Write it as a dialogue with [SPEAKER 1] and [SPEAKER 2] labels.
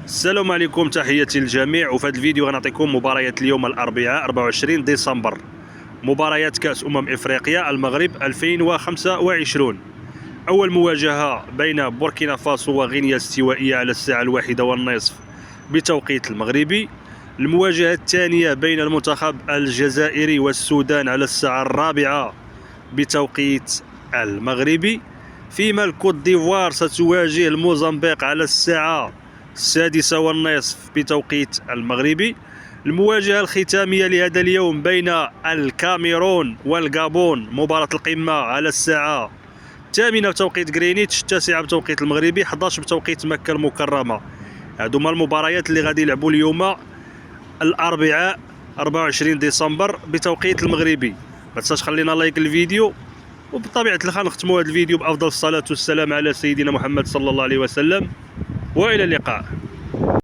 [SPEAKER 1] السلام عليكم، تحياتي للجميع. وفي هذا الفيديو غنعطيكم مباريات اليوم الاربعاء 24 ديسمبر، مباريات كاس افريقيا المغرب 2025. اول مواجهه بين بوركينا فاسو وغينيا الاستوائيه على الساعه 1:30 بتوقيت المغربي. المواجهه الثانيه بين المنتخب الجزائري والسودان على الساعه 4 بتوقيت المغربي، فيما الكوت ديفوار ستواجه الموزمبيق على الساعه 6:30 بتوقيت المغربي. المواجهة الختامية لهذا اليوم بين الكاميرون والغابون، مباراة القمة على الساعة 8 بتوقيت غرينتش، 9 بتوقيت المغربي، 11 بتوقيت مكة المكرمة. هذوما المباريات اللي غادي يلعبوا اليوم الأربعاء 24 ديسمبر بتوقيت المغربي. ما تنساش خلينا لايك الفيديو، وبطبيعة الحال نختموا هذا الفيديو بأفضل الصلاة والسلام على سيدنا محمد صلى الله عليه وسلم، وإلى اللقاء.